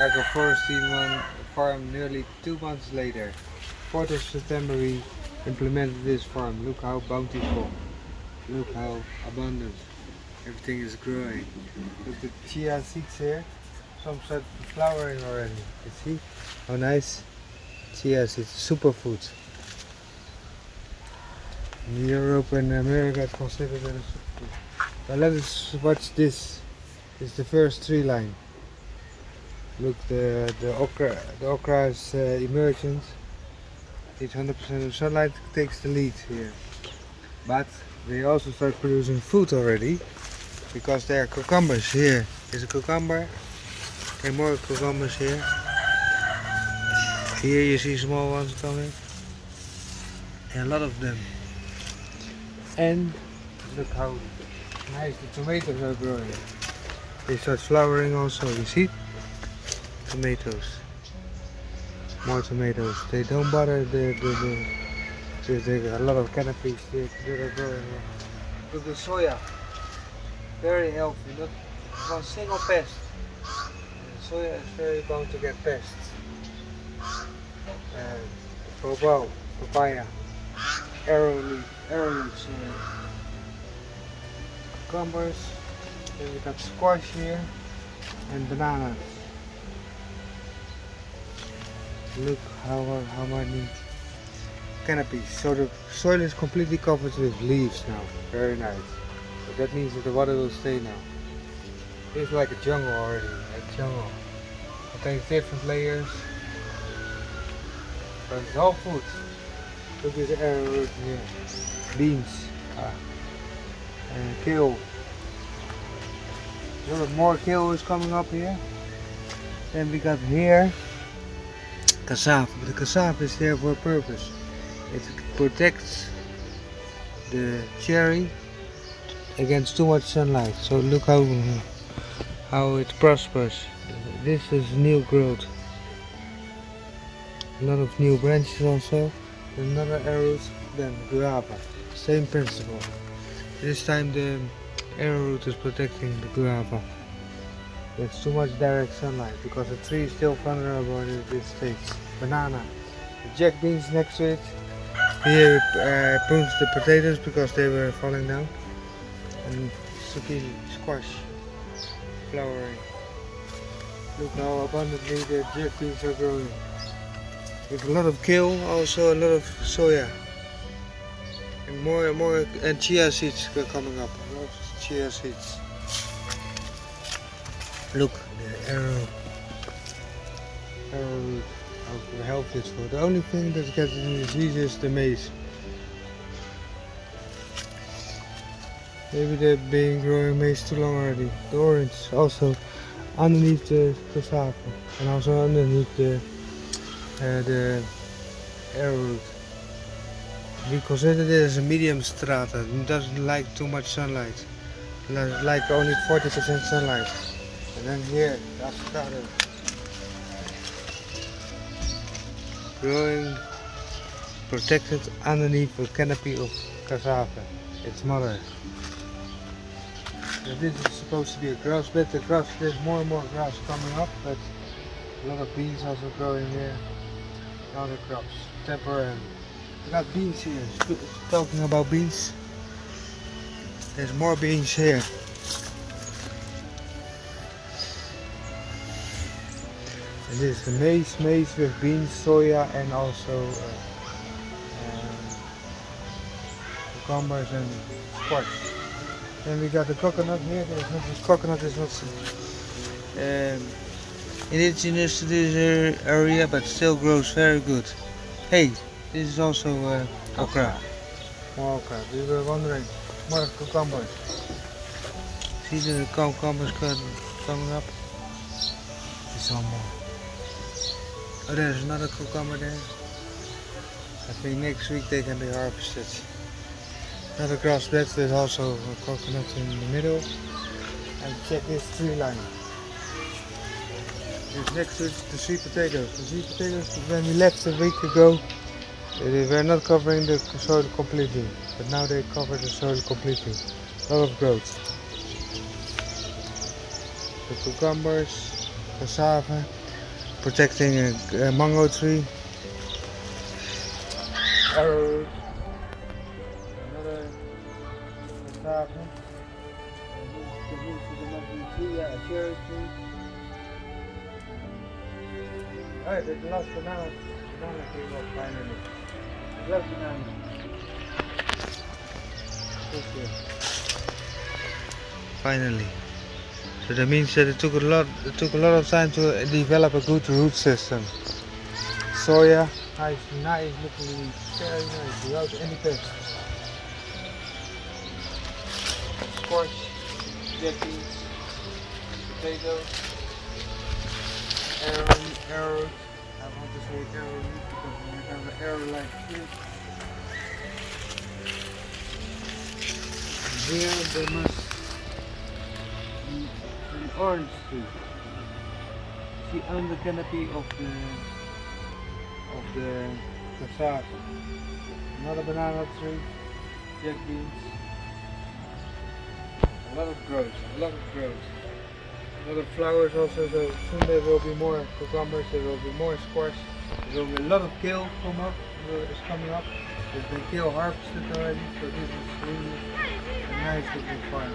Agroforestry Farm nearly 2 months later. 4th of September we implemented this farm. Look how bountiful. Look how abundant. Everything is growing. Look at the chia seeds here. Some start flowering already. You see how nice? Chia seeds, superfood. In Europe and America it's considered as a superfood. Now let us watch this. It's the first tree line. Look, the okra is emergent. It's 100% of sunlight, takes the lead here. But they also start producing food already, because there are cucumbers. Here is a cucumber, and more cucumbers here. Here you see small ones coming, and a lot of them. And look how nice the tomatoes are growing. They start flowering also, you see? Tomatoes. More tomatoes. They don't bother there's a lot of canopies that are growing. Look at the soya. Very healthy. Not one single pest. Soya is very bound to get pests. Papaya. Arrowroot. Cucumbers. Then we got squash here. And bananas. Look how many canopies. So the soil is completely covered with leaves now. Very nice. So that means that the water will stay now. It's like a jungle already. A jungle. Contains different layers. But it's all food. Look at the arrowroot here. Beans. And kale. A lot more kale is coming up here. Then we got here cassava. But the cassava is there for a purpose. It protects the cherry against too much sunlight. So look how it prospers. This is new growth. A lot of new branches also. Another arrowroot, then guava. Same principle. This time the arrowroot is protecting the guava. There's too much direct sunlight because the tree is still vulnerable in this stage. Banana. The jack beans next to it. Here prunes the potatoes because they were falling down. And zucchini, squash, flowering. Look how abundantly the jack beans are growing. With a lot of kale, also a lot of soya. And more and chia seeds are coming up. A lot of chia seeds. Look, the arrowroot. How healthy it's for. The only thing that gets in disease is the maize. Maybe they've been growing maize too long already. The orange also underneath the cassava and also underneath the arrowroot. We consider this as a medium strata. It doesn't like too much sunlight. It like only 40% sunlight. And then here, the avocado. Growing, protected underneath a canopy of cassava, its mother. So this is supposed to be a grass bed. The grass, there's more and more grass coming up, but a lot of beans also growing here. Other crops, temporarily. We got beans here. Talking about beans, there's more beans here. And this is the maize with beans, soya, and also cucumbers and squash. Then we got the coconut here. The coconut is not indigenous to this area, but still grows very good. Hey, this is also okra. More okra. We were wondering, more cucumbers. See the cucumbers coming up? There's some more. Oh, there's another cucumber there. I think next week they can be harvested. Another grass bed, there's also a coconut in the middle. And check this tree line. This next to it, the sweet potatoes. The sweet potatoes, when we left a week ago, they were not covering the soil completely. But now they cover the soil completely. A lot of growth. The cucumbers, cassava. protecting a mango tree. Arrowroot. Another cassava. The roots of the mushroom tree, yeah, a cherry tree. Alright, the last banana came up finally. The last banana. Okay. Finally. So that means that it took a lot of time to develop a good root system. Soya, nice, looking very nice, without any pests. Squash, chickpeas, potatoes, arrows. I want to say arrowroot because when you have an arrow like this, there must be an orange tree. See on the canopy of the cassava. Another banana tree, jack beans. A lot of growth. A lot of flowers also, so soon there will be more cucumbers, there will be more squash, there will be a lot of kale is coming up. There's been kale harvested already, so this is really a nice looking farm.